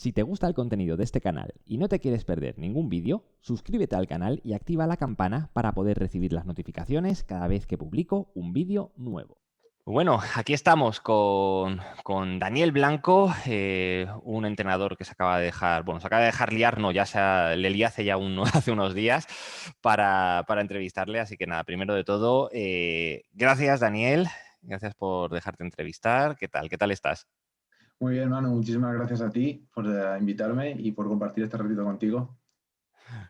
Si te gusta el contenido de este canal y no te quieres perder ningún vídeo, suscríbete al canal y activa la campana para poder recibir las notificaciones cada vez que publico un vídeo nuevo. Bueno, aquí estamos con Daniel Blanco, un entrenador que se acaba de dejar, bueno, se acaba de dejar liar, no, le lié hace ya hace unos días para entrevistarle, así que nada, primero de todo, gracias Daniel, gracias por dejarte entrevistar, ¿qué tal? ¿Qué tal estás? Muy bien, Manu, muchísimas gracias a ti por invitarme y por compartir este ratito contigo.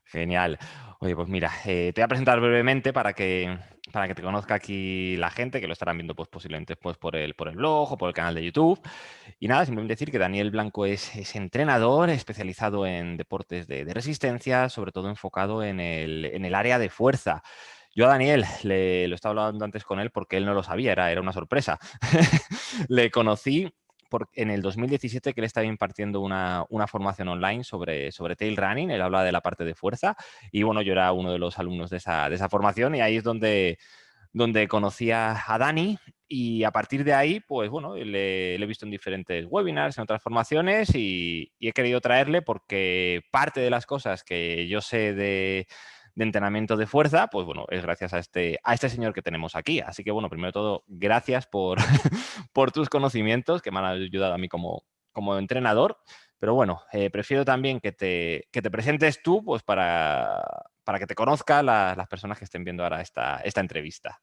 Genial. Oye, pues mira, te voy a presentar brevemente para que te conozca aquí la gente, que lo estarán viendo pues, posiblemente pues, por el blog o por el canal de YouTube. Y nada, simplemente decir que Daniel Blanco es entrenador especializado en deportes de resistencia, sobre todo enfocado en el área de fuerza. Yo a Daniel lo estaba hablando antes con él porque él no lo sabía, era una sorpresa. Le conocí en el 2017 que él estaba impartiendo una formación online sobre trail running. Él habla de la parte de fuerza y bueno, yo era uno de los alumnos de esa formación y ahí es donde conocí a Dani y a partir de ahí, pues bueno, le he visto en diferentes webinars, en otras formaciones y he querido traerle porque parte de las cosas que yo sé de entrenamiento de fuerza, pues bueno, es gracias a este señor que tenemos aquí. Así que bueno, primero de todo, gracias por, por tus conocimientos que me han ayudado a mí como entrenador. Pero bueno, prefiero también que te presentes tú, pues para que te conozcan las personas que estén viendo ahora esta entrevista.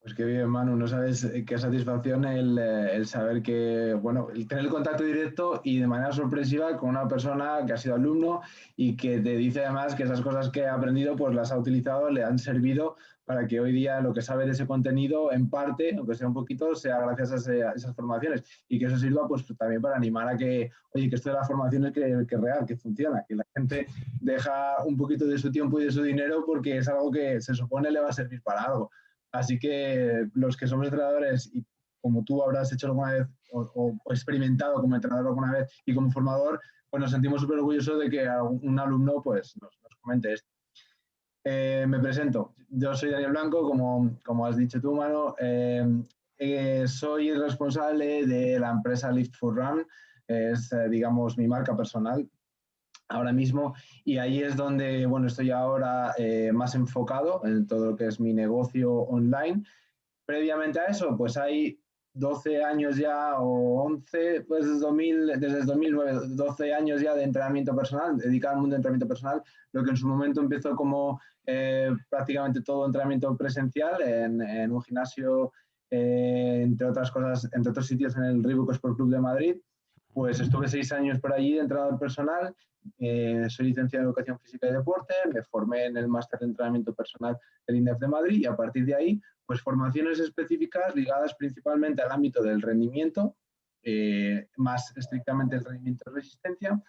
Pues qué bien, Manu, no sabes qué satisfacción el saber que, bueno, el tener el contacto directo y de manera sorpresiva con una persona que ha sido alumno y que te dice además que esas cosas que ha aprendido pues las ha utilizado, le han servido para que hoy día lo que sabe de ese contenido, en parte, aunque sea un poquito, sea gracias a esas formaciones y que eso sirva pues también para animar a que, oye, que esto de la formación es que es real, que funciona, que la gente deja un poquito de su tiempo y de su dinero porque es algo que se supone le va a servir para algo. Así que los que somos entrenadores y como tú habrás hecho alguna vez o experimentado como entrenador alguna vez y como formador, pues nos sentimos súper orgullosos de que un alumno pues nos comente esto. Me presento. Yo soy Daniel Blanco, como has dicho tú, Mano. Soy el responsable de la empresa Lift for Run. Es, digamos, mi marca personal ahora mismo y ahí es donde, bueno, estoy ahora más enfocado en todo lo que es mi negocio online. Previamente a eso, pues hay 12 años ya o 11, pues desde el 2009, 12 años ya de entrenamiento personal, dedicado al mundo de entrenamiento personal, lo que en su momento empezó como prácticamente todo entrenamiento presencial en un gimnasio, entre otras cosas, entre otros sitios en el Reebok Sport Club de Madrid. Pues estuve 6 años por allí de entrenador personal, soy licenciado en Educación Física y Deporte, me formé en el máster de entrenamiento personal del INDEF de Madrid y a partir de ahí pues formaciones específicas ligadas principalmente al ámbito del rendimiento, más estrictamente el rendimiento de resistencia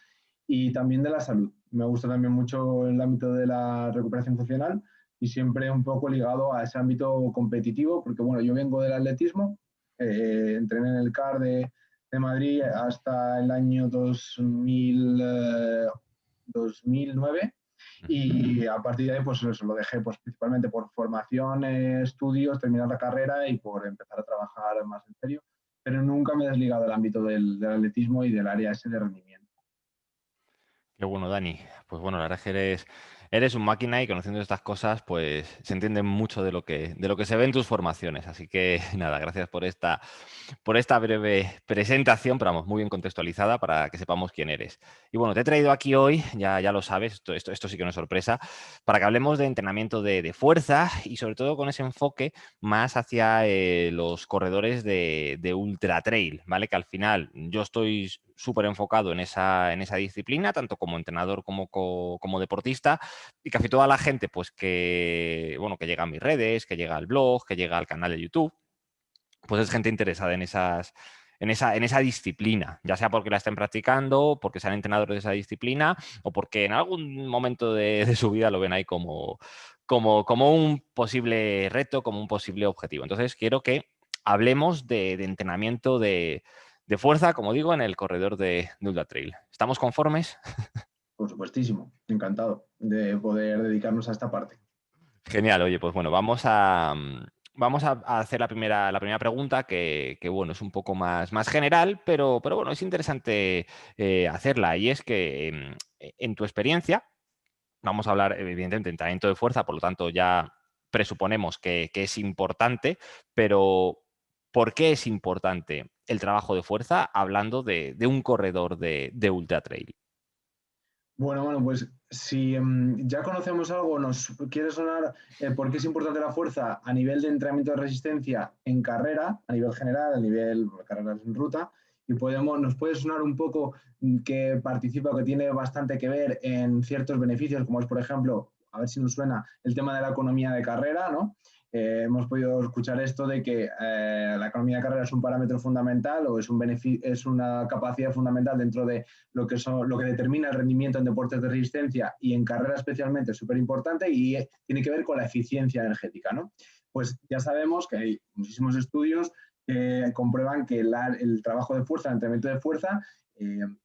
y también de la salud. Me gusta también mucho el ámbito de la recuperación funcional y siempre un poco ligado a ese ámbito competitivo, porque bueno, yo vengo del atletismo, entrené en el CAR de Madrid hasta el año 2009 y a partir de ahí pues eso lo dejé pues principalmente por formación, estudios, terminar la carrera y por empezar a trabajar más en serio, pero nunca me he desligado del ámbito del atletismo y del área ese de rendimiento. Qué bueno, Dani. Pues bueno, la verdad es que eres un máquina y conociendo estas cosas, pues se entiende mucho de lo que se ve en tus formaciones. Así que nada, gracias por esta breve presentación, pero vamos, muy bien contextualizada para que sepamos quién eres. Y bueno, te he traído aquí hoy, ya lo sabes, esto sí que no es sorpresa, para que hablemos de entrenamiento de fuerza y sobre todo con ese enfoque más hacia los corredores de ultra trail, ¿vale? Que al final yo estoy súper enfocado en esa disciplina, tanto como entrenador como deportista, y casi toda la gente, pues bueno, que llega a mis redes, que llega al blog, que llega al canal de YouTube, pues es gente interesada en esa disciplina, ya sea porque la estén practicando, porque sean entrenadores de esa disciplina o porque en algún momento de su vida lo ven ahí como un posible reto, como un posible objetivo. Entonces, quiero que hablemos de entrenamiento de fuerza, como digo, en el corredor de Ultra Trail. ¿Estamos conformes? Por supuestísimo, encantado de poder dedicarnos a esta parte. Genial, oye, pues bueno, vamos a hacer la primera pregunta, que, bueno, es un poco más general, pero bueno, es interesante hacerla. Y es que, en tu experiencia, vamos a hablar, evidentemente, de entrenamiento de fuerza, por lo tanto, ya presuponemos que es importante, pero ¿por qué es importante el trabajo de fuerza hablando de un corredor de ultra trail? Bueno, pues si ya conocemos algo, nos quiere sonar por qué es importante la fuerza a nivel de entrenamiento de resistencia en carrera, a nivel general, a nivel carreras en ruta, y nos puede sonar un poco que participa, que tiene bastante que ver en ciertos beneficios, como es, por ejemplo, a ver si nos suena el tema de la economía de carrera, ¿no? Hemos podido escuchar esto de que la economía de carrera es un parámetro fundamental o es una capacidad fundamental dentro de lo que determina el rendimiento en deportes de resistencia y en carrera especialmente es súper importante y tiene que ver con la eficiencia energética, ¿no? Pues ya sabemos que hay muchísimos estudios que comprueban que el trabajo de fuerza, el entrenamiento de fuerza,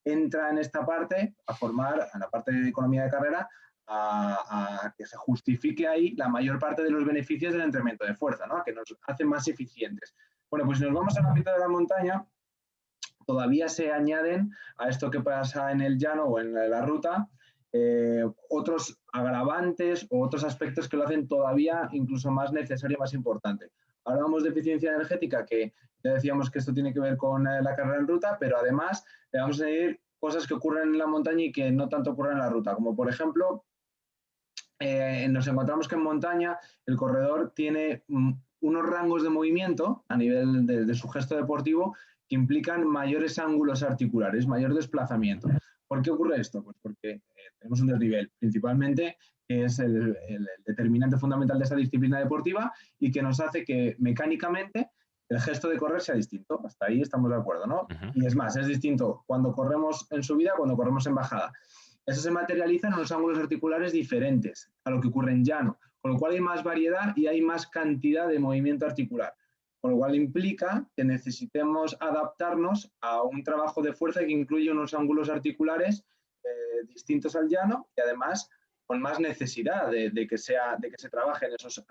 entra en esta parte a formar, en la parte de economía de carrera, a que se justifique ahí la mayor parte de los beneficios del entrenamiento de fuerza, ¿no? A que nos hace más eficientes. Bueno, pues si nos vamos al ámbito de la montaña, todavía se añaden a esto que pasa en el llano o en la ruta otros agravantes o otros aspectos que lo hacen todavía incluso más necesario, más importante. Hablamos de eficiencia energética, que ya decíamos que esto tiene que ver con la carrera en ruta, pero además le vamos a añadir cosas que ocurren en la montaña y que no tanto ocurren en la ruta, como por ejemplo nos encontramos que en montaña el corredor tiene unos rangos de movimiento a nivel de su gesto deportivo que implican mayores ángulos articulares, mayor desplazamiento. ¿Por qué ocurre esto? Pues porque tenemos un desnivel, principalmente, que es el determinante fundamental de esa disciplina deportiva y que nos hace que mecánicamente el gesto de correr sea distinto. Hasta ahí estamos de acuerdo, ¿no? Ujú. Y es más, es distinto cuando corremos en subida, cuando corremos en bajada. Eso se materializa en unos ángulos articulares diferentes a lo que ocurre en llano, con lo cual hay más variedad y hay más cantidad de movimiento articular, con lo cual implica que necesitemos adaptarnos a un trabajo de fuerza que incluye unos ángulos articulares distintos al llano y además con más necesidad de que se trabaje en esos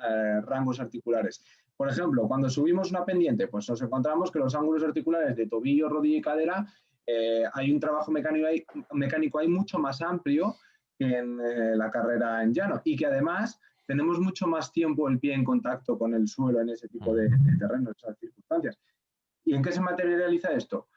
rangos articulares. Por ejemplo, cuando subimos una pendiente, pues nos encontramos que los ángulos articulares de tobillo, rodilla y cadera hay un trabajo mecánico ahí mucho más amplio que en la carrera en llano y que además tenemos mucho más tiempo el pie en contacto con el suelo en ese tipo de terrenos, esas circunstancias. ¿Y en qué se materializa esto?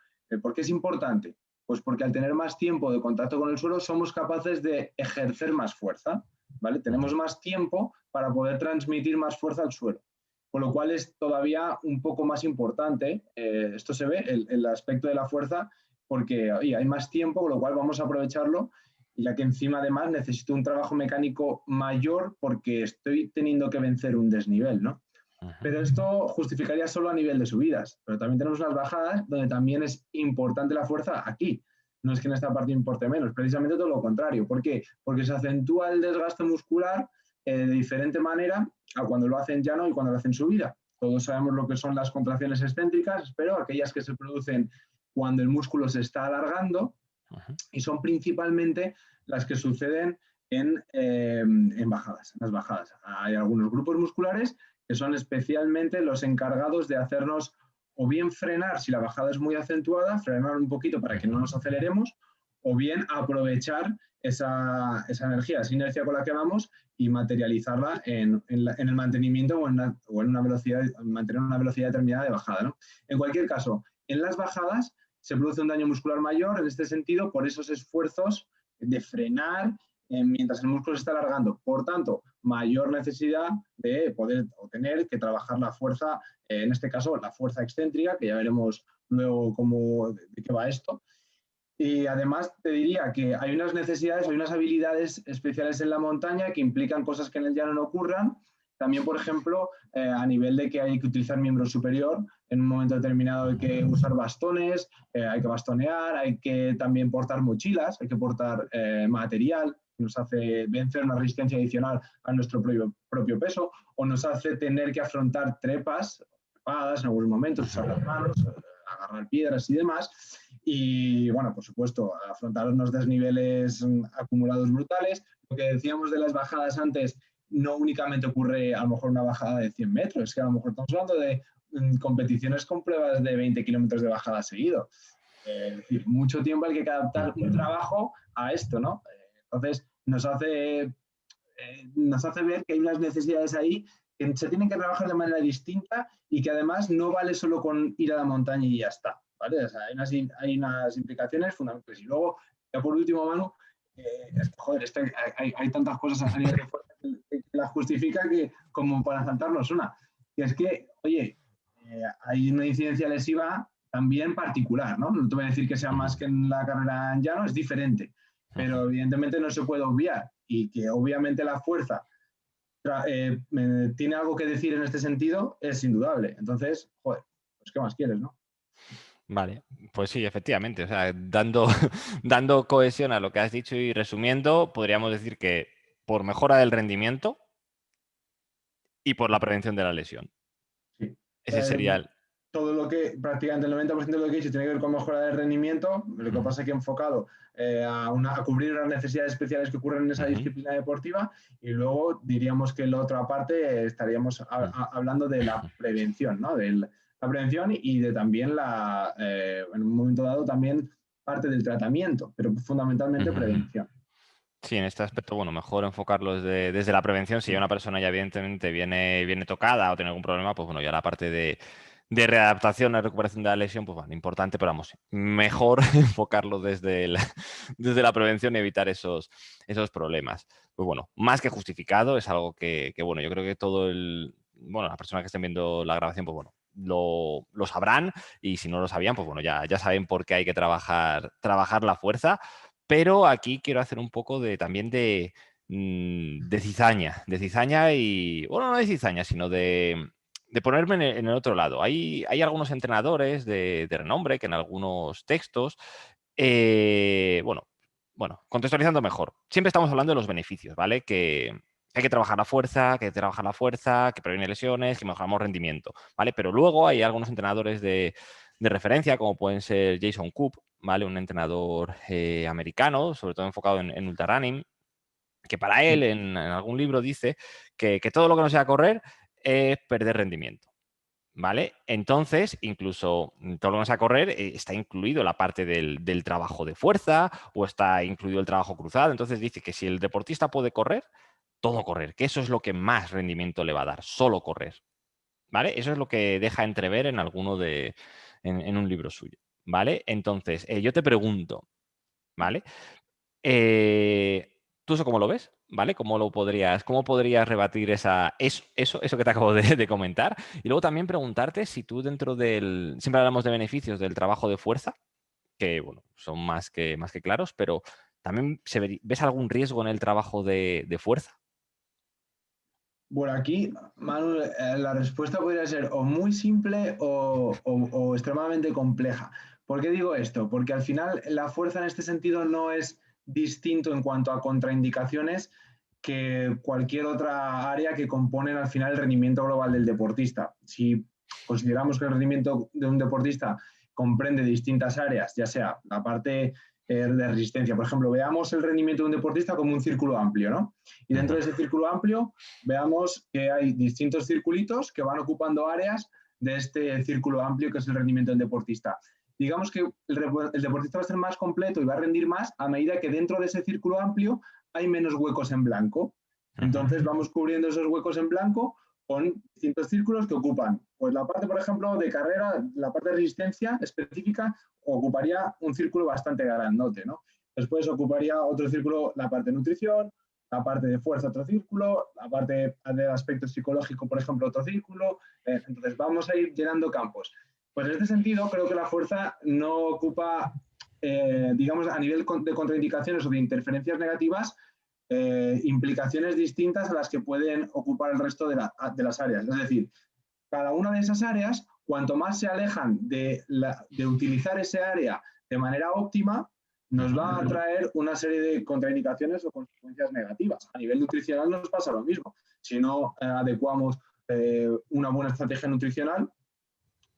¿Por qué es importante? Pues porque al tener más tiempo de contacto con el suelo somos capaces de ejercer más fuerza, ¿vale? Tenemos más tiempo para poder transmitir más fuerza al suelo, con lo cual es todavía un poco más importante, esto se ve, el aspecto de la fuerza, porque oye, hay más tiempo, con lo cual vamos a aprovecharlo, ya que encima además necesito un trabajo mecánico mayor porque estoy teniendo que vencer un desnivel, ¿no? Ujú. Pero esto justificaría solo a nivel de subidas, pero también tenemos las bajadas donde también es importante la fuerza aquí. No es que en esta parte importe menos, precisamente todo lo contrario. ¿Por qué? Porque se acentúa el desgaste muscular de diferente manera a cuando lo hacen llano y cuando lo hacen subida. Todos sabemos lo que son las contracciones excéntricas, pero aquellas que se producen cuando el músculo se está alargando Ujú. y son principalmente las que suceden en bajadas, en las bajadas. Hay algunos grupos musculares que son especialmente los encargados de hacernos o bien frenar si la bajada es muy acentuada, frenar un poquito para que no nos aceleremos, o bien aprovechar esa energía, esa inercia con la que vamos y materializarla en el mantenimiento o en una velocidad, mantener una velocidad determinada de bajada, ¿no? En cualquier caso, en las bajadas se produce un daño muscular mayor en este sentido por esos esfuerzos de frenar mientras el músculo se está alargando. Por tanto, mayor necesidad de poder o tener que trabajar la fuerza, en este caso la fuerza excéntrica, que ya veremos luego de qué va esto. Y además te diría que hay unas necesidades, hay unas habilidades especiales en la montaña que implican cosas que en el llano no ocurran. También, por ejemplo, a nivel de que hay que utilizar miembro superior, en un momento determinado hay que usar bastones, hay que bastonear, hay que también portar mochilas, hay que portar material que nos hace vencer una resistencia adicional a nuestro propio peso o nos hace tener que afrontar trepas, en algunos momentos, usar las manos, agarrar piedras y demás. Y bueno, por supuesto, afrontar unos desniveles acumulados brutales. Lo que decíamos de las bajadas antes, no únicamente ocurre a lo mejor una bajada de 100 metros, es que a lo mejor estamos hablando de competiciones con pruebas de 20 kilómetros de bajada seguido. Es decir, mucho tiempo hay que adaptar un trabajo a esto, ¿no? Entonces, nos hace ver que hay unas necesidades ahí que se tienen que trabajar de manera distinta y que además no vale solo con ir a la montaña y ya está, ¿vale? O sea, hay unas implicaciones fundamentales. Y luego, ya por último, Manu, joder, hay tantas cosas a nivel de fuerza que la justifica que como para saltarnos una. Y es que, oye, hay una incidencia lesiva también particular, ¿no? No te voy a decir que sea más que en la carrera en llano, es diferente, pero evidentemente no se puede obviar y que obviamente la fuerza tiene algo que decir en este sentido, es indudable. Entonces, joder, pues ¿qué más quieres, no? Vale, pues sí, efectivamente. O sea, dando, dando cohesión a lo que has dicho y resumiendo, podríamos decir que por mejora del rendimiento y por la prevención de la lesión. Sí. Ese sería el... Todo lo que, prácticamente el 90% de lo que he dicho tiene que ver con mejora de rendimiento, lo que pasa es que he enfocado a cubrir unas necesidades especiales que ocurren en esa disciplina deportiva y luego diríamos que en la otra parte estaríamos hablando de la prevención, ¿no? De la prevención y de también en un momento dado también parte del tratamiento, pero fundamentalmente prevención. Sí, en este aspecto, bueno, mejor enfocarlo desde la prevención. Si una persona ya evidentemente viene tocada o tiene algún problema, pues bueno, ya la parte de readaptación, la recuperación de la lesión, pues bueno, importante, pero vamos, mejor enfocarlo desde la prevención y evitar esos problemas. Pues bueno, más que justificado, es algo que bueno, yo creo que bueno, las personas que estén viendo la grabación, pues bueno, lo sabrán y si no lo sabían, pues bueno, ya saben por qué hay que trabajar la fuerza. Pero aquí quiero hacer un poco también de cizaña y, bueno, no de cizaña, sino de ponerme en el otro lado. Hay algunos entrenadores de renombre que en algunos textos, bueno, contextualizando mejor, siempre estamos hablando de los beneficios, ¿vale? Que hay que trabajar la fuerza, que previene lesiones, que mejoramos rendimiento, ¿vale? Pero luego hay algunos entrenadores de referencia, como pueden ser Jason Koop, ¿vale? Un entrenador americano, sobre todo enfocado en ultrarunning, que para él en algún libro dice que todo lo que no sea correr es perder rendimiento, ¿vale? Entonces, incluso todo lo que no sea correr está incluido la parte del trabajo de fuerza o está incluido el trabajo cruzado. Entonces dice que si el deportista puede correr, todo correr, que eso es lo que más rendimiento le va a dar, solo correr, ¿vale? Eso es lo que deja entrever en en un libro suyo, ¿vale? Entonces, yo te pregunto, ¿vale? ¿Tú eso cómo lo ves? ¿Vale? Cómo podrías rebatir eso que te acabo de comentar? Y luego también preguntarte si tú siempre hablamos de beneficios del trabajo de fuerza, que bueno, son más que claros, pero también ¿ves algún riesgo en el trabajo de fuerza? Bueno, aquí, Manu, la respuesta podría ser o muy simple o extremadamente compleja. ¿Por qué digo esto? Porque al final la fuerza en este sentido no es distinto en cuanto a contraindicaciones que cualquier otra área que componen al final el rendimiento global del deportista. Si consideramos que el rendimiento de un deportista comprende distintas áreas, ya sea la parte de resistencia, por ejemplo, veamos el rendimiento de un deportista como un círculo amplio, ¿no? Y dentro de ese círculo amplio veamos que hay distintos circulitos que van ocupando áreas de este círculo amplio que es el rendimiento del deportista. Digamos que el deportista va a ser más completo y va a rendir más a medida que dentro de ese círculo amplio hay menos huecos en blanco. Entonces vamos cubriendo esos huecos en blanco con distintos círculos que ocupan, pues la parte, por ejemplo, de carrera, la parte de resistencia específica ocuparía un círculo bastante grandote, ¿no? Después ocuparía otro círculo la parte de nutrición, la parte de fuerza otro círculo, la parte del aspecto psicológico, por ejemplo, otro círculo. Entonces vamos a ir llenando campos. Pues en este sentido creo que la fuerza no ocupa, digamos, a nivel de contraindicaciones o de interferencias negativas, implicaciones distintas a las que pueden ocupar el resto de las áreas. Es decir, cada una de esas áreas, cuanto más se alejan de utilizar ese área de manera óptima, nos va a traer una serie de contraindicaciones o consecuencias negativas. A nivel nutricional nos pasa lo mismo. Si no adecuamos una buena estrategia nutricional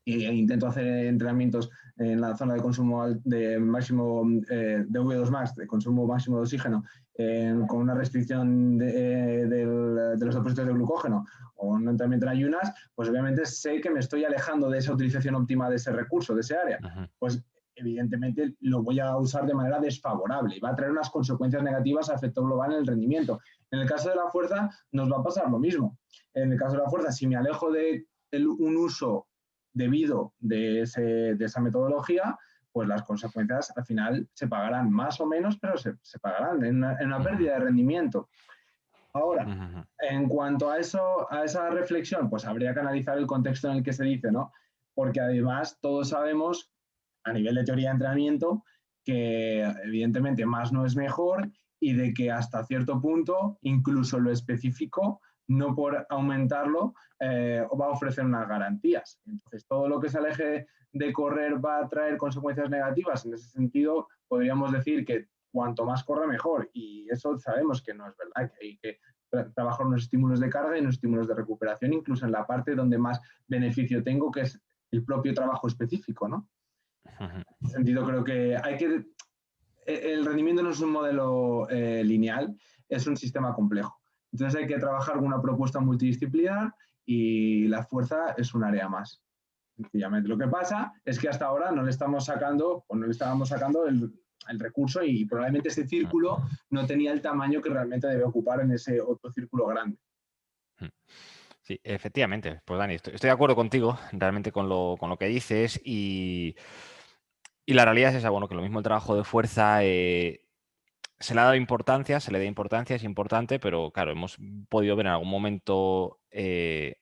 e intento hacer entrenamientos en la zona de consumo de máximo de V2 max, de consumo máximo de oxígeno, con una restricción de los depósitos de glucógeno o un entrenamiento en ayunas, pues obviamente sé que me estoy alejando de esa utilización óptima de ese recurso, de ese área. Pues evidentemente lo voy a usar de manera desfavorable y va a traer unas consecuencias negativas a efecto global en el rendimiento. En el caso de la fuerza nos va a pasar lo mismo. En el caso de la fuerza, si me alejo de un uso debido de esa metodología, pues las consecuencias al final se pagarán más o menos, pero se pagarán en una pérdida de rendimiento. Ahora, en cuanto a esa reflexión, pues habría que analizar el contexto en el que se dice, ¿no? Porque además todos sabemos, a nivel de teoría de entrenamiento, que evidentemente más no es mejor y de que hasta cierto punto, incluso lo específico, no por aumentarlo, va a ofrecer unas garantías. Entonces, todo lo que se aleje de correr va a traer consecuencias negativas. En ese sentido, podríamos decir que cuanto más corre, mejor. Y eso sabemos que no es verdad, que hay que trabajar unos estímulos de carga y unos estímulos de recuperación, incluso en la parte donde más beneficio tengo, que es el propio trabajo específico, ¿no? En ese sentido, creo que hay que... El rendimiento no es un modelo lineal, es un sistema complejo. Entonces hay que trabajar con una propuesta multidisciplinar y la fuerza es un área más. Sencillamente. Lo que pasa es que hasta ahora no le estamos sacando, o no le estábamos sacando el recurso y probablemente ese círculo no tenía el tamaño que realmente debe ocupar en ese otro círculo grande. Sí, efectivamente. Pues Dani, estoy de acuerdo contigo realmente con lo que dices y la realidad es esa, bueno, que lo mismo el trabajo de fuerza se le ha dado importancia, se le da importancia, es importante, pero claro, hemos podido ver en algún momento que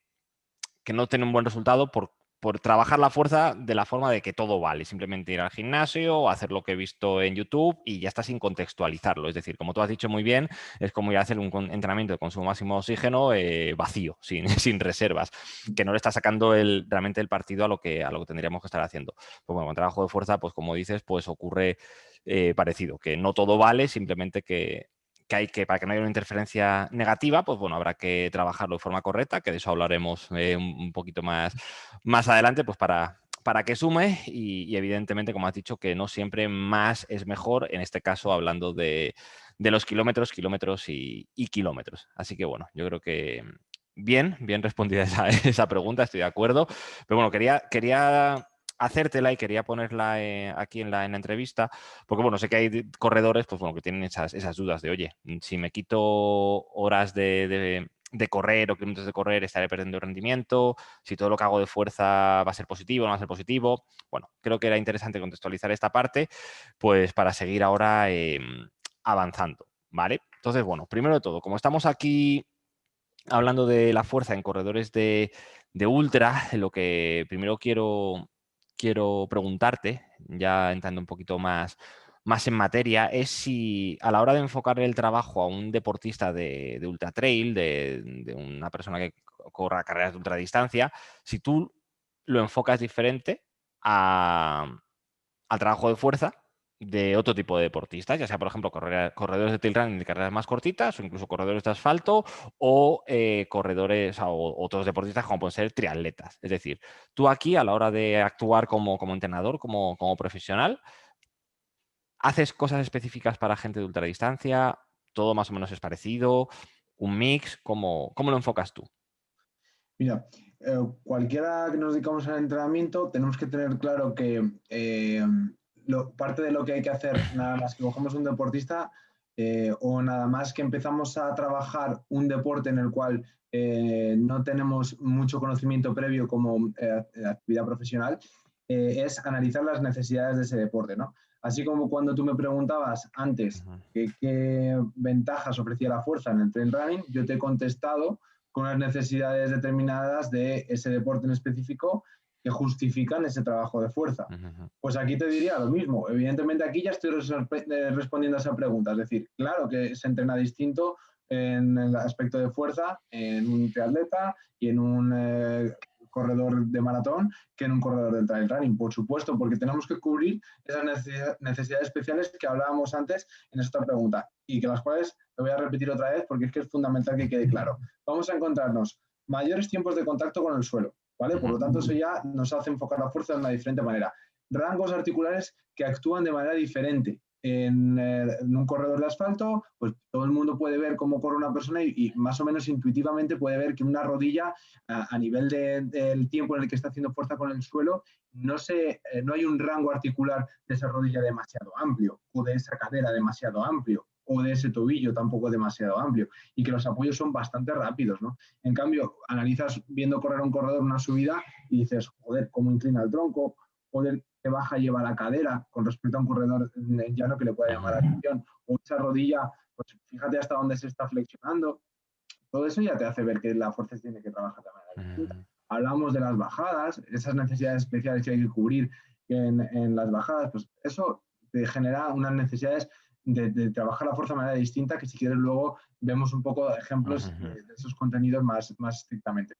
no tiene un buen resultado por trabajar la fuerza de la forma de que todo vale, simplemente ir al gimnasio, hacer lo que he visto en YouTube y ya está sin contextualizarlo. Es decir, como tú has dicho muy bien, es como ir a hacer un entrenamiento de consumo máximo de oxígeno vacío, sin reservas, que no le está sacando realmente el partido a lo que tendríamos que estar haciendo. Pues bueno, con trabajo de fuerza, pues como dices, pues ocurre parecido, que no todo vale, simplemente que hay que, para que no haya una interferencia negativa, pues bueno, habrá que trabajarlo de forma correcta, que de eso hablaremos un poquito más adelante, pues para que sume y evidentemente, como has dicho, que no siempre más es mejor, en este caso hablando de los kilómetros y kilómetros. Así que bueno, yo creo que bien respondida esa pregunta, estoy de acuerdo. Pero bueno, quería hacértela y quería ponerla aquí en la entrevista, porque bueno, sé que hay corredores pues, bueno, que tienen esas dudas de, oye, si me quito horas de correr o kilómetros de correr, estaré perdiendo rendimiento, si todo lo que hago de fuerza va a ser positivo o no va a ser positivo. Bueno, creo que era interesante contextualizar esta parte, pues para seguir ahora avanzando, ¿vale? Entonces, bueno, primero de todo, como estamos aquí hablando de la fuerza en corredores de ultra, lo que primero quiero preguntarte, ya entrando un poquito más en materia, es si a la hora de enfocar el trabajo a un deportista de ultra trail, de una persona que corra carreras de ultradistancia, si tú lo enfocas diferente al trabajo de fuerza de otro tipo de deportistas, ya sea, por ejemplo, corredores de trail running de carreras más cortitas o incluso corredores de asfalto o corredores o otros deportistas como pueden ser triatletas. Es decir, tú aquí a la hora de actuar como entrenador, como profesional, ¿haces cosas específicas para gente de ultradistancia? ¿Todo más o menos es parecido? ¿Un mix? ¿Cómo lo enfocas tú? Mira, cualquiera que nos dedicamos al entrenamiento, tenemos que tener claro que parte de lo que hay que hacer, nada más que cogemos un deportista o nada más que empezamos a trabajar un deporte en el cual no tenemos mucho conocimiento previo como actividad profesional, es analizar las necesidades de ese deporte, ¿no? Así como cuando tú me preguntabas antes qué ventajas ofrecía la fuerza en el trail running, yo te he contestado con unas necesidades determinadas de ese deporte en específico que justifican ese trabajo de fuerza. Pues aquí te diría lo mismo. Evidentemente aquí ya estoy respondiendo a esa pregunta. Es decir, claro que se entrena distinto en el aspecto de fuerza en un triatleta y en un corredor de maratón que en un corredor de trail running, por supuesto, porque tenemos que cubrir esas necesidades especiales que hablábamos antes en esta pregunta y que las cuales lo voy a repetir otra vez porque es que es fundamental que quede claro. Vamos a encontrarnos mayores tiempos de contacto con el suelo, ¿vale? Por lo tanto, eso ya nos hace enfocar la fuerza de una diferente manera. Rangos articulares que actúan de manera diferente, en un corredor de asfalto, pues todo el mundo puede ver cómo corre una persona y más o menos intuitivamente puede ver que una rodilla, a nivel del tiempo en el que está haciendo fuerza con el suelo, no hay un rango articular de esa rodilla demasiado amplio, o de esa cadera demasiado amplio, o de ese tobillo tampoco demasiado amplio, y que los apoyos son bastante rápidos, ¿no? En cambio, analizas viendo correr a un corredor una subida y dices, joder, cómo inclina el tronco, joder, qué baja lleva la cadera con respecto a un corredor llano que le pueda llamar la atención, o esa rodilla, pues fíjate hasta dónde se está flexionando. Todo eso ya te hace ver que la fuerza tiene que trabajar de manera distinta. Hablamos de las bajadas, esas necesidades especiales que hay que cubrir en las bajadas, pues eso te genera unas necesidades de trabajar la fuerza de manera distinta, que si quieres luego vemos un poco ejemplos de esos contenidos más estrictamente.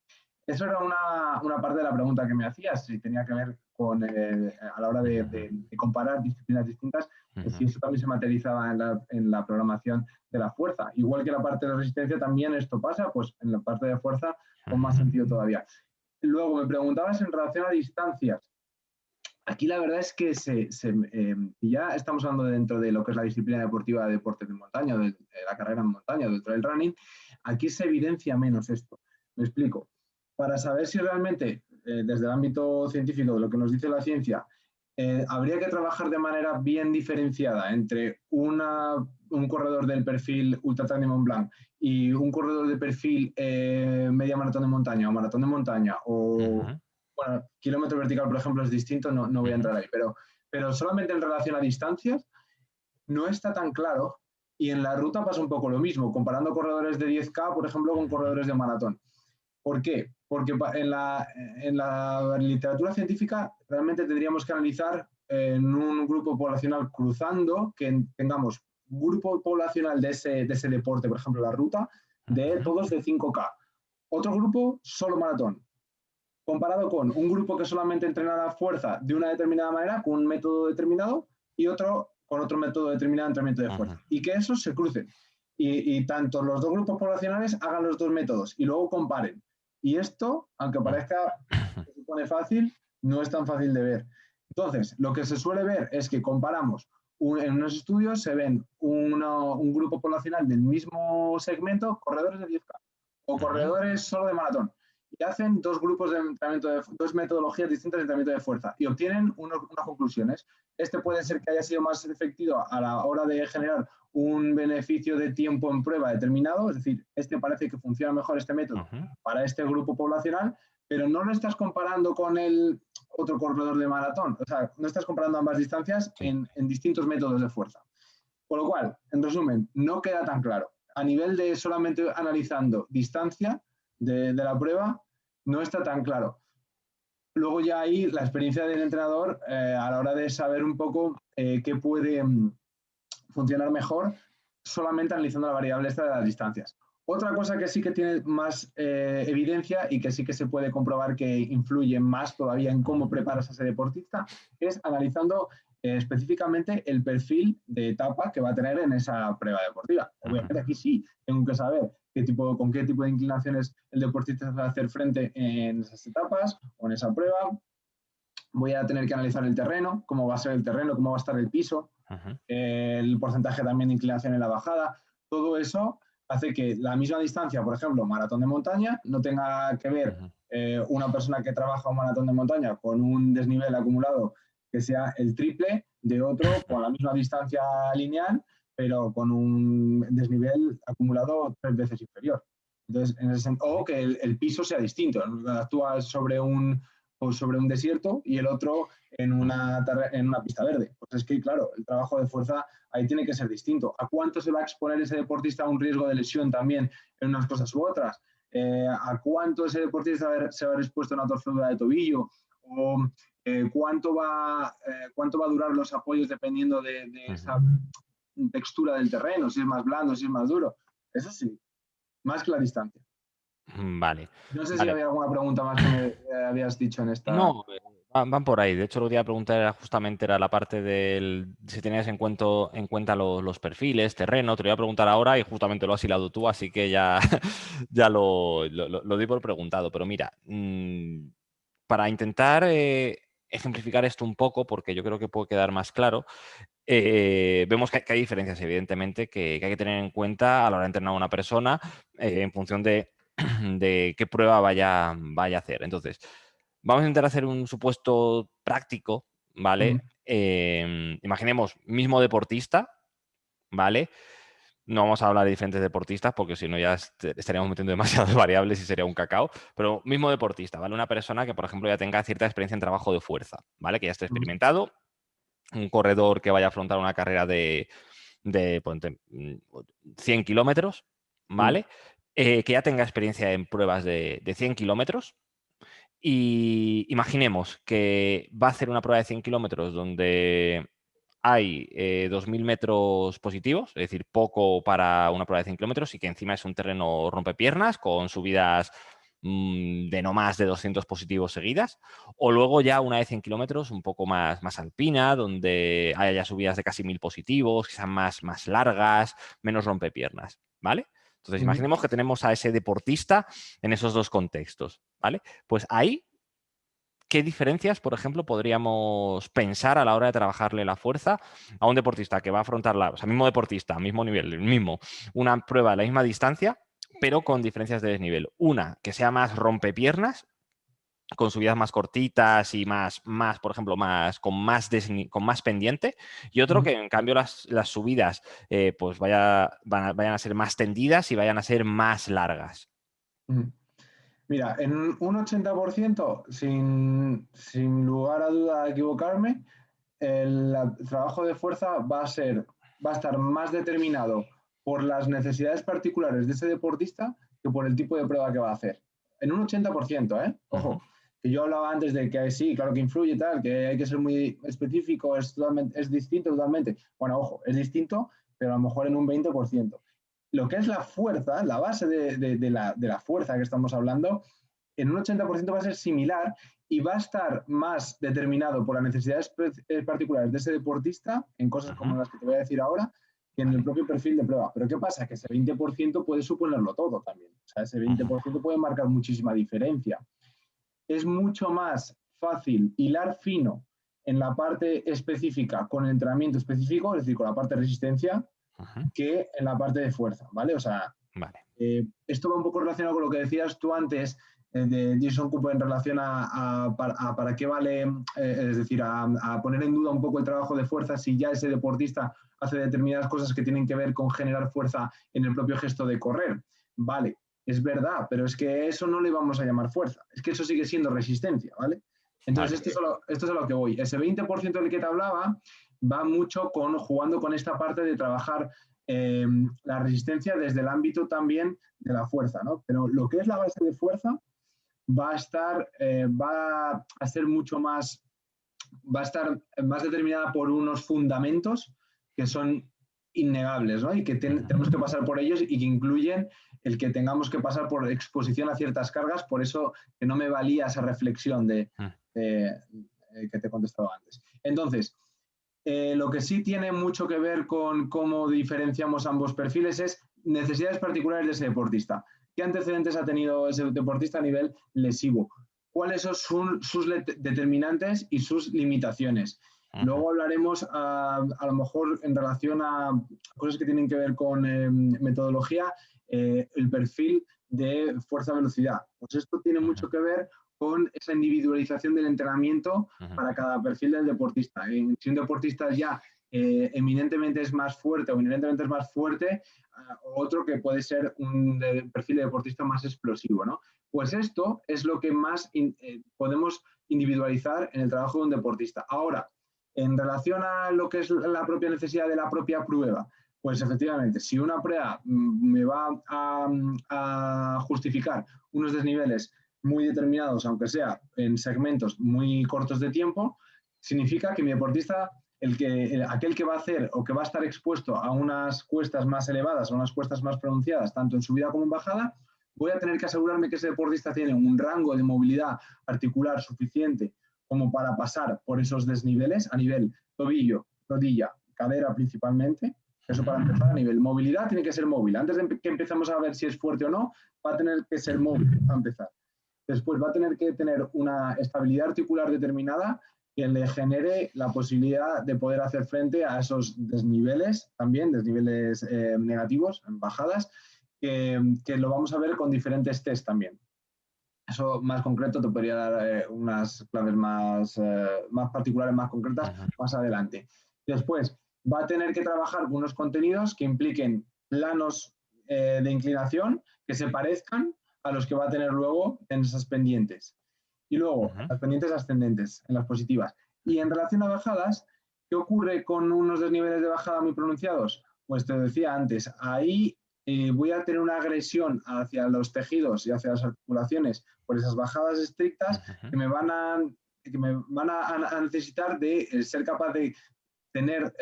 Eso era una parte de la pregunta que me hacías, si tenía que ver con, a la hora de comparar disciplinas distintas, si eso también se materializaba en la programación de la fuerza. Igual que la parte de resistencia también esto pasa, pues en la parte de fuerza con más sentido todavía. Luego me preguntabas en relación a distancias. Aquí la verdad es que ya estamos hablando dentro de lo que es la disciplina deportiva de deportes de montaña, de la carrera en montaña, del trail running. Aquí se evidencia menos esto. Me explico. Para saber si realmente, desde el ámbito científico, de lo que nos dice la ciencia, habría que trabajar de manera bien diferenciada entre un corredor del perfil Ultra Trail de Mont Blanc y un corredor de perfil media maratón de montaña o maratón de montaña o bueno, kilómetro vertical, por ejemplo, es distinto, no voy a entrar ahí, pero solamente en relación a distancias no está tan claro, y en la ruta pasa un poco lo mismo, comparando corredores de 10K, por ejemplo, con corredores de maratón. ¿Por qué? Porque en la literatura científica realmente tendríamos que analizar en un grupo poblacional cruzando, que tengamos un grupo poblacional de ese deporte, por ejemplo, la ruta, de todos de 5K. Otro grupo, solo maratón, comparado con un grupo que solamente entrena la fuerza de una determinada manera, con un método determinado, y otro con otro método determinado de entrenamiento de fuerza. Y que esos se crucen. Y tanto los dos grupos poblacionales hagan los dos métodos y luego comparen. Y esto, aunque parezca que se pone fácil, no es tan fácil de ver. Entonces, lo que se suele ver es que comparamos, en unos estudios se ven un grupo poblacional del mismo segmento, corredores de 10K o corredores solo de maratón, y hacen dos grupos de entrenamiento, dos metodologías distintas de entrenamiento de fuerza y obtienen unas conclusiones. Este puede ser que haya sido más efectivo a la hora de generar un beneficio de tiempo en prueba determinado, es decir, este parece que funciona mejor este método para este grupo poblacional, pero no lo estás comparando con el otro corredor de maratón, o sea, no estás comparando ambas distancias en distintos métodos de fuerza. Por lo cual, en resumen, no queda tan claro. A nivel de solamente analizando distancia de la prueba, no está tan claro. Luego ya ahí la experiencia del entrenador a la hora de saber un poco qué puede funcionar mejor solamente analizando la variable esta de las distancias. Otra cosa que sí que tiene más evidencia y que sí que se puede comprobar que influye más todavía en cómo preparas a ese deportista es analizando específicamente el perfil de etapa que va a tener en esa prueba deportiva. Obviamente aquí sí tengo que saber con qué tipo de inclinaciones el deportista va a hacer frente en esas etapas o en esa prueba. Voy a tener que analizar el terreno, cómo va a ser el terreno, cómo va a estar el piso, el porcentaje también de inclinación en la bajada. Todo eso hace que la misma distancia, por ejemplo, maratón de montaña, no tenga que ver una persona que trabaja un maratón de montaña con un desnivel acumulado que sea el triple de otro con la misma distancia lineal, pero con un desnivel acumulado 3 veces inferior. Entonces, o que el piso sea distinto. Actúas sobre un desierto y el otro en una pista verde. Pues es que, claro, el trabajo de fuerza ahí tiene que ser distinto. ¿A cuánto se va a exponer ese deportista a un riesgo de lesión también en unas cosas u otras? ¿A cuánto ese deportista se va a ver expuesto a una torcedura de tobillo? ¿O cuánto va a durar los apoyos dependiendo de esa textura del terreno? Si es más blando, si es más duro. Eso sí, más que la distancia. Vale. No sé si había alguna pregunta más que me habías dicho en esta. No, van por ahí. De hecho, lo que iba a preguntar era la parte del si tenías en cuenta los perfiles, terreno. Te lo iba a preguntar ahora y justamente lo has hilado tú, así que ya, ya lo di por preguntado. Pero mira, para intentar ejemplificar esto un poco, porque yo creo que puede quedar más claro, vemos que hay diferencias, evidentemente, que hay que tener en cuenta a la hora de entrenar a una persona en función de qué prueba vaya a hacer. Entonces, vamos a intentar hacer un supuesto práctico, ¿vale? Imaginemos, mismo deportista, ¿vale? No vamos a hablar de diferentes deportistas porque si no ya estaríamos metiendo demasiadas variables y sería un cacao, pero mismo deportista, ¿vale? Una persona que, por ejemplo, ya tenga cierta experiencia en trabajo de fuerza, ¿vale? Que ya esté experimentado, un corredor que vaya a afrontar una carrera de ponte, 100 kilómetros, ¿vale? Que ya tenga experiencia en pruebas de 100 kilómetros. Y imaginemos que va a hacer una prueba de 100 kilómetros donde hay 2.000 metros positivos, es decir, poco para una prueba de 100 kilómetros y que encima es un terreno rompepiernas con subidas de no más de 200 positivos seguidas, o luego ya una de 100 kilómetros un poco más alpina, donde haya subidas de casi 1.000 positivos, que sean más largas, menos rompepiernas, ¿vale? Entonces, imaginemos que tenemos a ese deportista en esos dos contextos, ¿vale? Pues ahí, ¿qué diferencias, por ejemplo, podríamos pensar a la hora de trabajarle la fuerza a un deportista que va a afrontar o sea, mismo deportista, mismo nivel, el mismo, una prueba a la misma distancia, pero con diferencias de desnivel? Una, que sea más rompepiernas, con subidas más cortitas y por ejemplo, con más pendiente, y otro que en cambio las subidas pues vayan a ser más tendidas y vayan a ser más largas. Mira, en un 80%, sin lugar a duda de equivocarme, el trabajo de fuerza va a estar más determinado por las necesidades particulares de ese deportista que por el tipo de prueba que va a hacer. En un 80%, ¿eh? Ojo, que yo hablaba antes de que sí, claro que influye y tal, que hay que ser muy específico, es distinto totalmente. Bueno, ojo, es distinto, pero a lo mejor en un 20%. Lo que es la fuerza, la base de la fuerza que estamos hablando, en un 80% va a ser similar y va a estar más determinado por las necesidades particulares de ese deportista, en cosas como las que te voy a decir ahora, que en el Vale. propio perfil de prueba. Pero ¿qué pasa? Que ese 20% puede suponerlo todo también. O sea, ese 20% puede marcar muchísima diferencia. Es mucho más fácil hilar fino en la parte específica con el entrenamiento específico, es decir, con la parte de resistencia, que en la parte de fuerza, ¿vale? O sea, Vale. esto va un poco relacionado con lo que decías tú antes de Jason Cooper en relación a para qué vale, es decir, a poner en duda un poco el trabajo de fuerza si ya ese deportista hace determinadas cosas que tienen que ver con generar fuerza en el propio gesto de correr. Vale, es verdad, pero es que eso no le vamos a llamar fuerza, es que eso sigue siendo resistencia, ¿vale? Entonces, Vale. esto es a lo que voy. Ese 20% del que te hablaba va mucho jugando con esta parte de trabajar la resistencia desde el ámbito también de la fuerza, ¿no? Pero lo que es la base de fuerza va a ser mucho más, va a estar más determinada por unos fundamentos que son innegables, ¿no? Y que tenemos que pasar por ellos y que incluyen el que tengamos que pasar por exposición a ciertas cargas, por eso que no me valía esa reflexión que te he contestado antes. Entonces, lo que sí tiene mucho que ver con cómo diferenciamos ambos perfiles es necesidades particulares de ese deportista. ¿Qué antecedentes ha tenido ese deportista a nivel lesivo? ¿Cuáles son sus determinantes y sus limitaciones? Luego hablaremos a lo mejor en relación a cosas que tienen que ver con metodología, el perfil de fuerza-velocidad. Pues esto tiene mucho que ver con esa individualización del entrenamiento para cada perfil del deportista. Si un deportista ya eminentemente es más fuerte o inherentemente es más fuerte, otro que puede ser un perfil de deportista más explosivo, ¿no? Pues esto es lo que más podemos individualizar en el trabajo de un deportista. Ahora, en relación a lo que es la propia necesidad de la propia prueba, pues efectivamente, si una prueba me va a justificar unos desniveles muy determinados, aunque sea en segmentos muy cortos de tiempo, significa que mi deportista, aquel que va a hacer o que va a estar expuesto a unas cuestas más elevadas, a unas cuestas más pronunciadas, tanto en subida como en bajada, voy a tener que asegurarme que ese deportista tiene un rango de movilidad articular suficiente como para pasar por esos desniveles a nivel tobillo, rodilla, cadera principalmente. Eso para empezar, a nivel movilidad tiene que ser móvil. Antes de que empecemos a ver si es fuerte o no, va a tener que ser móvil para empezar. Después va a tener que tener una estabilidad articular determinada que le genere la posibilidad de poder hacer frente a esos desniveles también, desniveles negativos, bajadas, que lo vamos a ver con diferentes test también. Eso más concreto te podría dar unas claves más particulares, más concretas más adelante. Después, va a tener que trabajar con unos contenidos que impliquen planos de inclinación que se parezcan a los que va a tener luego en esas pendientes. Y luego, las pendientes ascendentes, en las positivas. Y en relación a bajadas, ¿qué ocurre con unos desniveles de bajada muy pronunciados? Pues te decía antes, ahí voy a tener una agresión hacia los tejidos y hacia las articulaciones por esas bajadas estrictas que me van a necesitar de ser capaz de tener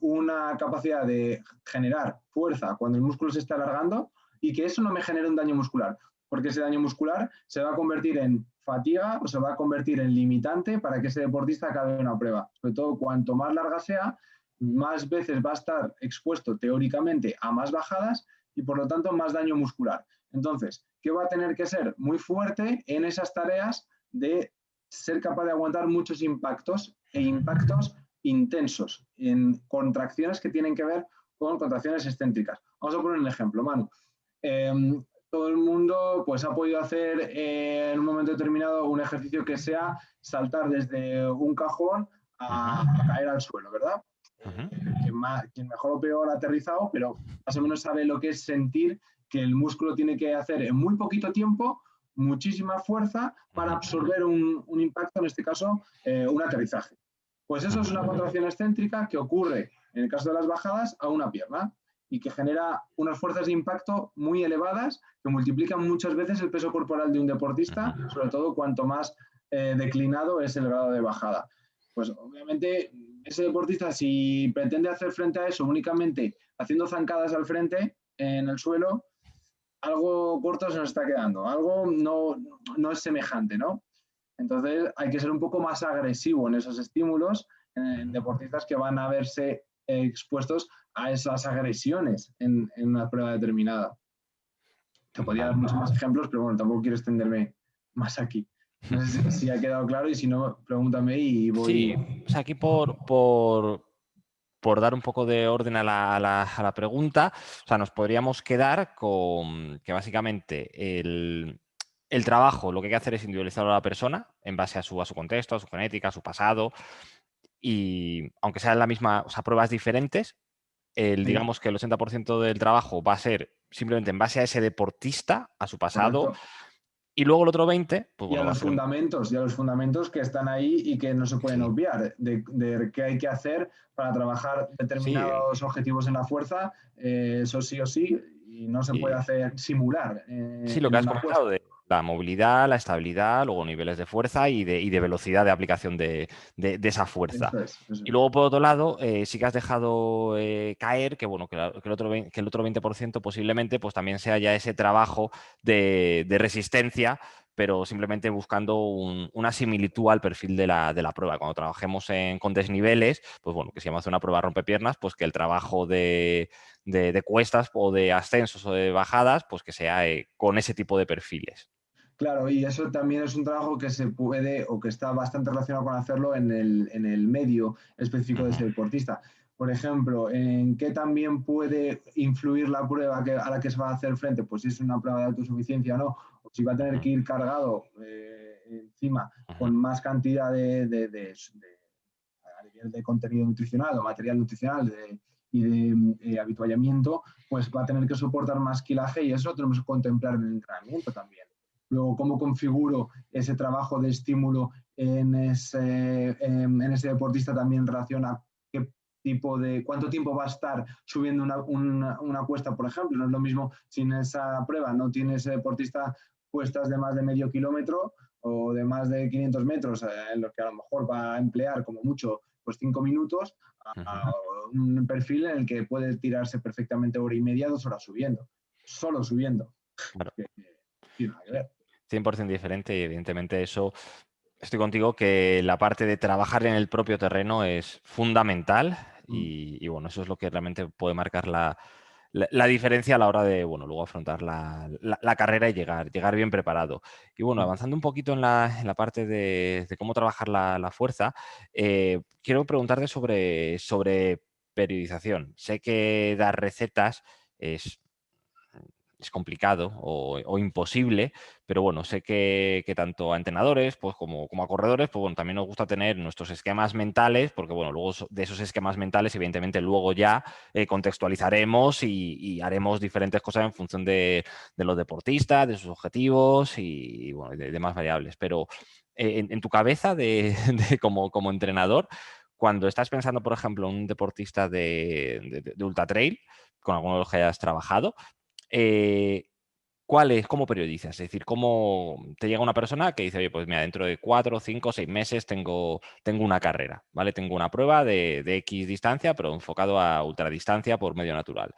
una capacidad de generar fuerza cuando el músculo se está alargando y que eso no me genere un daño muscular, porque ese daño muscular se va a convertir en fatiga o se va a convertir en limitante para que ese deportista acabe una prueba. Sobre todo, cuanto más larga sea, más veces va a estar expuesto teóricamente a más bajadas y por lo tanto más daño muscular. Entonces, ¿qué va a tener que ser? Muy fuerte en esas tareas de ser capaz de aguantar muchos impactos e impactos intensos en contracciones que tienen que ver con contracciones excéntricas. Vamos a poner un ejemplo, Manu. Todo el mundo pues, ha podido hacer en un momento determinado un ejercicio que sea saltar desde un cajón a caer al suelo, ¿verdad? Quien mejor o peor ha aterrizado, pero más o menos sabe lo que es sentir que el músculo tiene que hacer en muy poquito tiempo muchísima fuerza para absorber un impacto, en este caso, un aterrizaje. Pues eso es una contracción excéntrica que ocurre, en el caso de las bajadas, a una pierna y que genera unas fuerzas de impacto muy elevadas que multiplican muchas veces el peso corporal de un deportista, sobre todo cuanto más declinado es el grado de bajada. Pues obviamente ese deportista, si pretende hacer frente a eso únicamente haciendo zancadas al frente en el suelo, algo corto se nos está quedando, algo no es semejante, ¿no? Entonces hay que ser un poco más agresivo en esos estímulos en deportistas que van a verse expuestos a esas agresiones en una prueba determinada. Te podría dar muchos más ejemplos, pero bueno, tampoco quiero extenderme más aquí. No sé si ha quedado claro y si no, pregúntame y voy. Sí, o sea, aquí por dar un poco de orden a la pregunta, o sea, nos podríamos quedar con que básicamente el trabajo, lo que hay que hacer es individualizarlo a la persona en base a su contexto, a su genética, a su pasado, y aunque sean la misma, o sea, pruebas diferentes, digamos que el 80% del trabajo va a ser simplemente en base a ese deportista, a su pasado. Correcto. Y luego el otro 20, pues Y a bueno, va a los ser... fundamentos que están ahí y que no se pueden Sí. obviar, de qué hay que hacer para trabajar Sí, determinados objetivos en la fuerza, eso sí o sí, y no se puede hacer simular sí, lo que en has una comentado apuesta. de la movilidad, la estabilidad, luego niveles de fuerza y de velocidad de aplicación de esa fuerza. Eso es. Y luego, por otro lado, sí que has dejado caer que, bueno, que el otro 20% posiblemente pues, también sea ya ese trabajo de resistencia, pero simplemente buscando una similitud al perfil de la prueba. Cuando trabajemos con desniveles, pues bueno, que si vamos a hacer una prueba rompepiernas, pues que el trabajo de cuestas o de ascensos o de bajadas, pues que sea con ese tipo de perfiles. Claro, y eso también es un trabajo que se puede o que está bastante relacionado con hacerlo en el medio específico de ese deportista. Por ejemplo, ¿en qué también puede influir la prueba a la que se va a hacer frente? Pues si es una prueba de autosuficiencia o no, o si va a tener que ir cargado encima con más cantidad a nivel de contenido nutricional o material nutricional y de habituallamiento, pues va a tener que soportar más kilaje y eso lo tenemos que contemplar en el entrenamiento también. Luego, cómo configuro ese trabajo de estímulo en ese deportista también en relación a cuánto tiempo va a estar subiendo una cuesta, por ejemplo. No es lo mismo si en esa prueba no tiene ese deportista cuestas de más de medio kilómetro o de más de 500 metros, en los que a lo mejor va a emplear como mucho pues 5 minutos, a un perfil en el que puede tirarse perfectamente hora y media, 2 horas subiendo, solo subiendo. Claro. Que tiene nada que ver. 100% diferente y evidentemente eso, estoy contigo que la parte de trabajar en el propio terreno es fundamental y bueno, eso es lo que realmente puede marcar la la diferencia a la hora de, bueno, luego afrontar la carrera y llegar bien preparado. Y bueno, avanzando un poquito en la parte de cómo trabajar la fuerza, quiero preguntarte sobre periodización. Sé que dar recetas es es complicado o imposible, pero bueno, sé que tanto a entrenadores pues, como a corredores, pues bueno, también nos gusta tener nuestros esquemas mentales, porque bueno, luego de esos esquemas mentales, evidentemente, luego ya contextualizaremos y haremos diferentes cosas en función de los deportistas, de sus objetivos y bueno, de demás variables. Pero en tu cabeza como entrenador, cuando estás pensando, por ejemplo, en un deportista de ultra trail, con alguno de los que hayas trabajado, eh, ¿cómo periodizas? Es decir, ¿cómo te llega una persona que dice, oye, pues mira, dentro de 4, 5, 6 meses tengo una carrera, ¿vale? Tengo una prueba de X distancia, pero enfocado a ultradistancia por medio natural.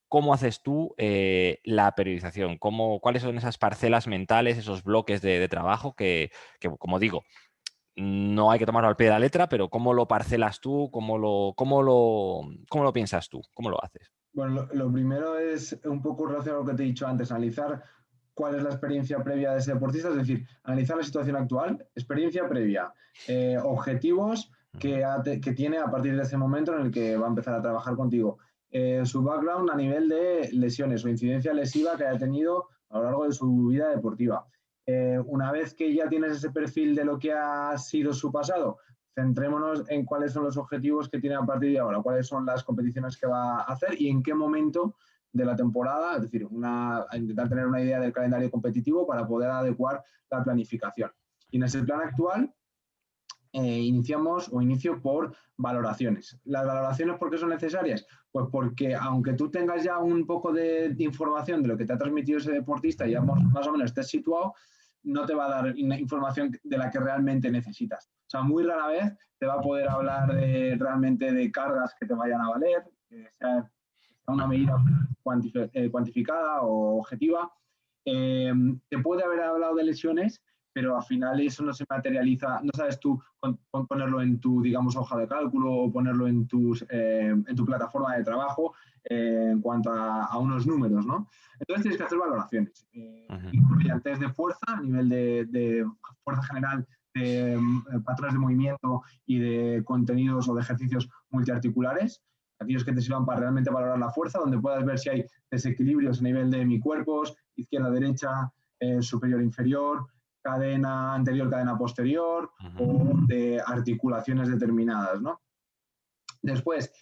¿Cómo haces tú la periodización? ¿Cuáles son esas parcelas mentales, esos bloques de trabajo que, como digo, no hay que tomarlo al pie de la letra, pero cómo lo parcelas tú, cómo lo piensas tú, cómo lo haces? Bueno, lo primero es un poco relacionado a lo que te he dicho antes, analizar cuál es la experiencia previa de ese deportista, es decir, analizar la situación actual, experiencia previa, objetivos que tiene a partir de ese momento en el que va a empezar a trabajar contigo, su background a nivel de lesiones o incidencia lesiva que haya tenido a lo largo de su vida deportiva. Una vez que ya tienes ese perfil de lo que ha sido su pasado, centrémonos en cuáles son los objetivos que tiene a partir de ahora, cuáles son las competiciones que va a hacer y en qué momento de la temporada, es decir, intentar tener una idea del calendario competitivo para poder adecuar la planificación. Y en ese plan actual, inicio por valoraciones. ¿Las valoraciones por qué son necesarias? Pues porque aunque tú tengas ya un poco de información de lo que te ha transmitido ese deportista y ya más o menos estés situado, no te va a dar información de la que realmente necesitas. O sea, muy rara vez te va a poder hablar realmente de cargas que te vayan a valer, que sea una medida cuantificada o objetiva. Te puede haber hablado de lesiones, pero al final eso no se materializa, no sabes tú ponerlo en tu, digamos, hoja de cálculo o ponerlo en tu plataforma de trabajo en cuanto a unos números, ¿no? Entonces tienes que hacer valoraciones. Incluyen test de fuerza, a nivel de fuerza general, de patrones de movimiento y de contenidos o de ejercicios multiarticulares, aquellos que te sirvan para realmente valorar la fuerza, donde puedas ver si hay desequilibrios a nivel de cuerpos, izquierda, derecha, superior, inferior, cadena anterior, cadena posterior o de articulaciones determinadas, ¿no? Después,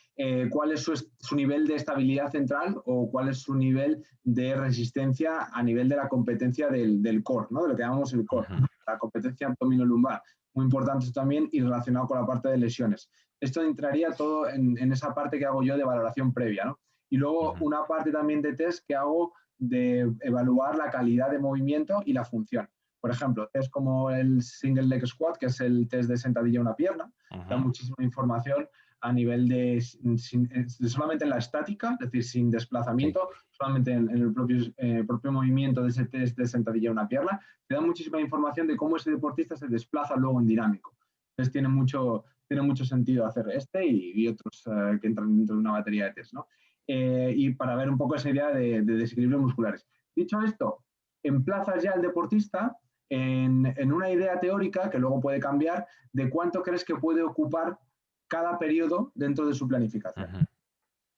¿cuál es su nivel de estabilidad central o cuál es su nivel de resistencia a nivel de la competencia del core, ¿no? De lo que llamamos el core, la competencia abdominolumbar. Muy importante también y relacionado con la parte de lesiones. Esto entraría todo en esa parte que hago yo de valoración previa, ¿no? Y luego una parte también de test que hago de evaluar la calidad de movimiento y la función. Por ejemplo, test como el single leg squat, que es el test de sentadilla a una pierna, da muchísima información a nivel de solamente en la estática, es decir, sin desplazamiento, solamente en el propio movimiento de ese test de sentadilla a una pierna, te da muchísima información de cómo ese deportista se desplaza luego en dinámico. Entonces tiene mucho sentido hacer y otros que entran dentro de una batería de test, ¿no? Y para ver un poco esa idea de desequilibrios musculares. Dicho esto, emplazas ya al deportista en una idea teórica que luego puede cambiar de cuánto crees que puede ocupar cada periodo dentro de su planificación.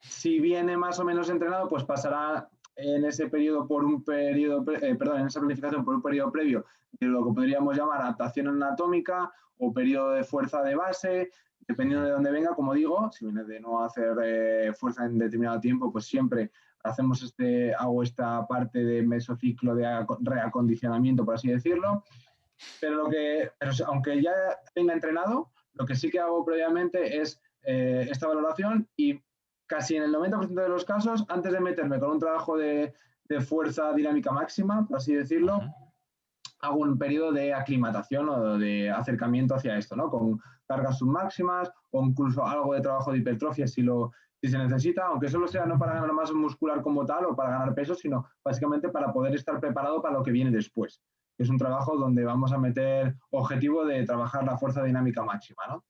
Si viene más o menos entrenado, pues pasará en ese periodo en esa planificación por un periodo previo de lo que podríamos llamar adaptación anatómica o periodo de fuerza de base, dependiendo de dónde venga, como digo, si viene de no hacer fuerza en determinado tiempo, pues siempre hago esta parte de mesociclo de reacondicionamiento, por así decirlo, pero aunque ya venga entrenado, lo que sí que hago previamente es esta valoración y casi en el 90% de los casos, antes de meterme con un trabajo de fuerza dinámica máxima, por así decirlo, hago un periodo de aclimatación o de acercamiento hacia esto, ¿no? Con cargas submáximas o incluso algo de trabajo de hipertrofia si se necesita, aunque solo sea no para ganar masa muscular como tal o para ganar peso, sino básicamente para poder estar preparado para lo que viene después. Es un trabajo donde vamos a meter objetivo de trabajar la fuerza dinámica máxima, ¿no?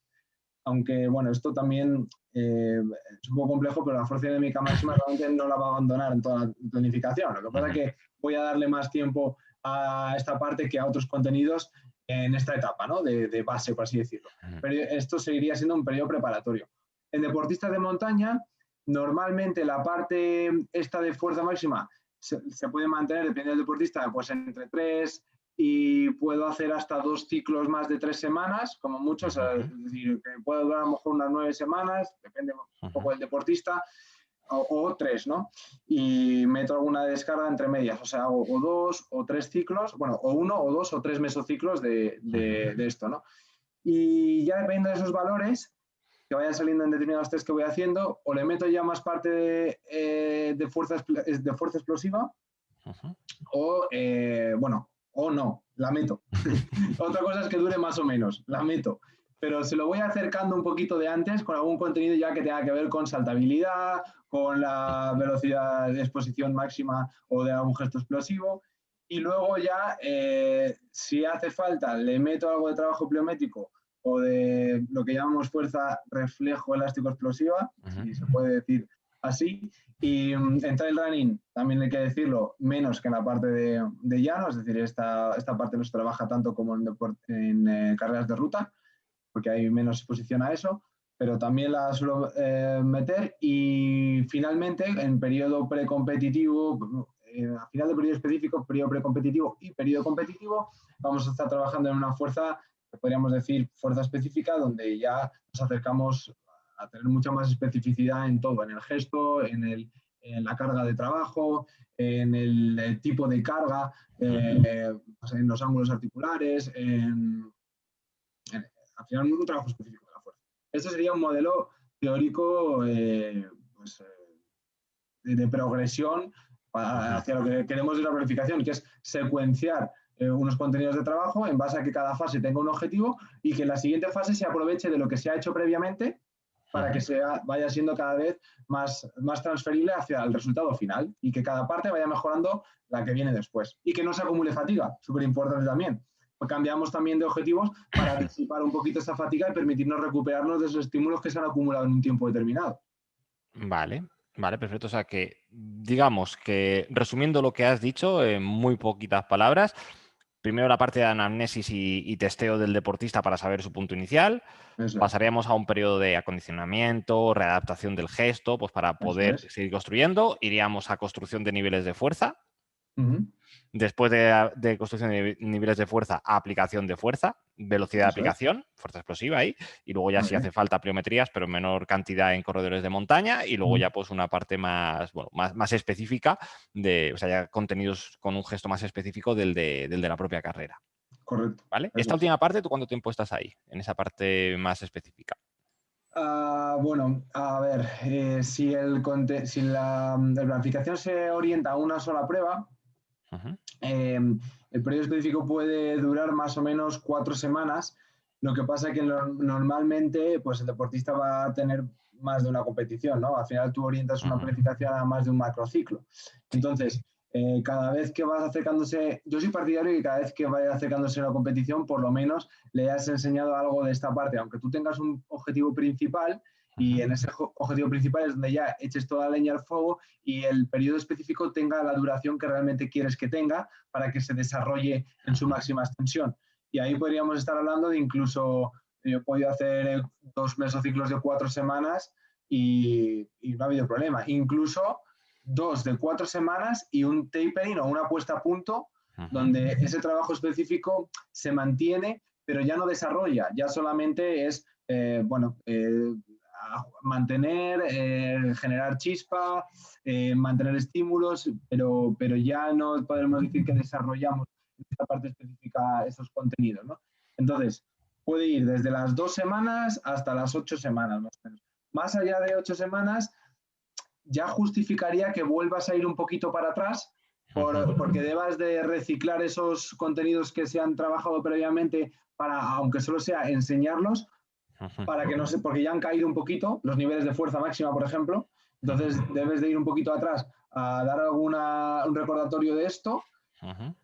aunque bueno, esto también es un poco complejo, pero la fuerza dinámica máxima realmente no la va a abandonar en toda la planificación. Lo que pasa es que voy a darle más tiempo a esta parte que a otros contenidos en esta etapa, ¿no? De base, por así decirlo. Pero esto seguiría siendo un periodo preparatorio. En deportistas de montaña, normalmente la parte esta de fuerza máxima se puede mantener, depende del deportista, pues entre 3 y puedo hacer hasta 2 ciclos más de 3 semanas, como mucho, es decir, que puede durar a lo mejor unas 9 semanas, depende un poco del deportista, o 3, ¿no? Y meto alguna descarga entre medias, o sea, hago o 2 o 3 ciclos, bueno, o 1 o 2 o 3 mesociclos de esto, ¿no? Y ya dependiendo de esos valores que vayan saliendo en determinados test que voy haciendo, o le meto ya más parte de fuerza explosiva, o, bueno, o no, la meto. Otra cosa es que dure más o menos, la meto. Pero se lo voy acercando un poquito de antes con algún contenido ya que tenga que ver con saltabilidad, con la velocidad de exposición máxima o de algún gesto explosivo. Y luego ya, si hace falta, le meto algo de trabajo pliométrico o de lo que llamamos fuerza reflejo elástico explosiva, si se puede decir así. Y en trail running, también hay que decirlo, menos que en la parte de llano, es decir, esta parte no se trabaja tanto como en carreras de ruta, porque hay menos exposición a eso, pero también la suelo meter. Y finalmente, en periodo precompetitivo, a final de periodo específico, periodo precompetitivo y periodo competitivo, vamos a estar trabajando en una fuerza, que podríamos decir fuerza específica, donde ya nos acercamos a tener mucha más especificidad en todo, en el gesto, en la carga de trabajo, en el tipo de carga, pues en los ángulos articulares, al final un trabajo específico de la fuerza. Este sería un modelo teórico pues, de progresión hacia lo que queremos de la planificación, que es secuenciar unos contenidos de trabajo en base a que cada fase tenga un objetivo y que la siguiente fase se aproveche de lo que se ha hecho previamente para que vaya siendo cada vez más transferible hacia el resultado final y que cada parte vaya mejorando la que viene después. Y que no se acumule fatiga, súper importante también. Pues cambiamos también de objetivos para disipar un poquito esta fatiga y permitirnos recuperarnos de esos estímulos que se han acumulado en un tiempo determinado. Vale, vale, perfecto. O sea que, digamos que, resumiendo lo que has dicho en muy poquitas palabras, primero la parte de anamnesis y testeo del deportista para saber su punto inicial. Eso es. Pasaríamos a un periodo de acondicionamiento, readaptación del gesto, pues para poder seguir construyendo. Iríamos a construcción de niveles de fuerza. Después de construcción de niveles de fuerza, aplicación de fuerza, velocidad de aplicación, fuerza explosiva ahí, y luego ya si hace falta pliometrías, pero en menor cantidad en corredores de montaña, y luego ya pues una parte más, bueno, más específica, o sea, ya contenidos con un gesto más específico del de la propia carrera. Correcto. ¿Vale? Esta última parte, ¿tú cuánto tiempo estás ahí, en esa parte más específica? Bueno, a ver, si la planificación se orienta a una sola prueba, el periodo específico puede durar más o menos 4 semanas. Lo que pasa es que normalmente pues, el deportista va a tener más de una competición, ¿no? Al final tú orientas una planificación a más de un macrociclo. Entonces, cada vez que vas acercándose, yo soy partidario de que cada vez que vaya acercándose a una competición, por lo menos le has enseñado algo de esta parte, aunque tú tengas un objetivo principal y en ese objetivo principal es donde ya eches toda la leña al fuego y el periodo específico tenga la duración que realmente quieres que tenga para que se desarrolle en su máxima extensión. Y ahí podríamos estar hablando de incluso, yo he podido hacer 2 mesociclos de 4 semanas y no ha habido problema. Incluso 2 de 4 semanas y un tapering o una puesta a punto donde ese trabajo específico se mantiene, pero ya no desarrolla, ya solamente es, mantener, generar chispa, mantener estímulos, pero ya no podemos decir que desarrollamos en esta parte específica esos contenidos, ¿no? Entonces, puede ir desde las 2 semanas hasta las 8 semanas, más o menos. Más allá de 8 semanas, ya justificaría que vuelvas a ir un poquito para atrás porque debas de reciclar esos contenidos que se han trabajado previamente para, aunque solo sea enseñarlos, para que no se, porque ya han caído un poquito los niveles de fuerza máxima, por ejemplo. Entonces debes de ir un poquito atrás a dar un recordatorio de esto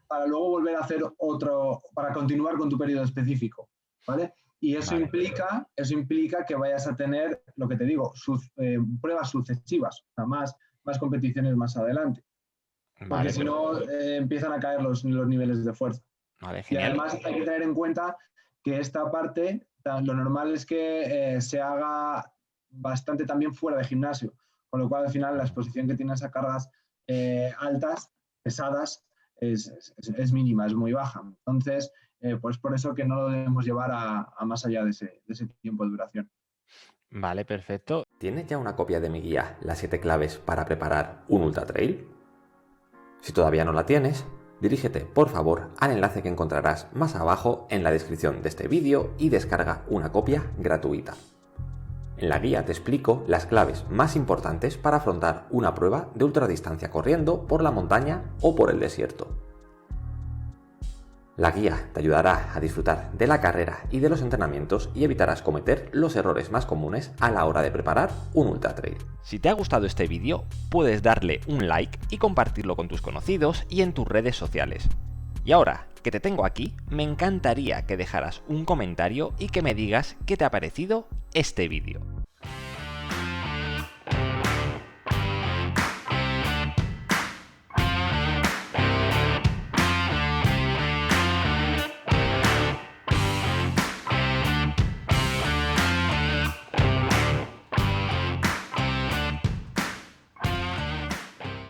para luego volver a hacer otro, para continuar con tu periodo específico, ¿vale? Y eso implica que vayas a tener, lo que te digo, pruebas sucesivas, o sea, más competiciones más adelante. Porque Vale, si no, empiezan a caer los niveles de fuerza. vale, Y genial. además hay que tener en cuenta que esta parte, lo normal es que se haga bastante también fuera de gimnasio, con lo cual al final la exposición que tienes a cargas altas, pesadas, es mínima, es muy baja. Entonces, pues por eso que no lo debemos llevar a más allá de ese tiempo de duración. Vale, perfecto. ¿Tienes ya una copia de mi guía, las 7 claves para preparar un ultra trail? Si todavía no la tienes, dirígete por favor al enlace que encontrarás más abajo en la descripción de este vídeo y descarga una copia gratuita. En la guía te explico las claves más importantes para afrontar una prueba de ultradistancia corriendo por la montaña o por el desierto. La guía te ayudará a disfrutar de la carrera y de los entrenamientos y evitarás cometer los errores más comunes a la hora de preparar un ultra trail. Si te ha gustado este vídeo, puedes darle un like y compartirlo con tus conocidos y en tus redes sociales. Y ahora que te tengo aquí, me encantaría que dejaras un comentario y que me digas qué te ha parecido este vídeo.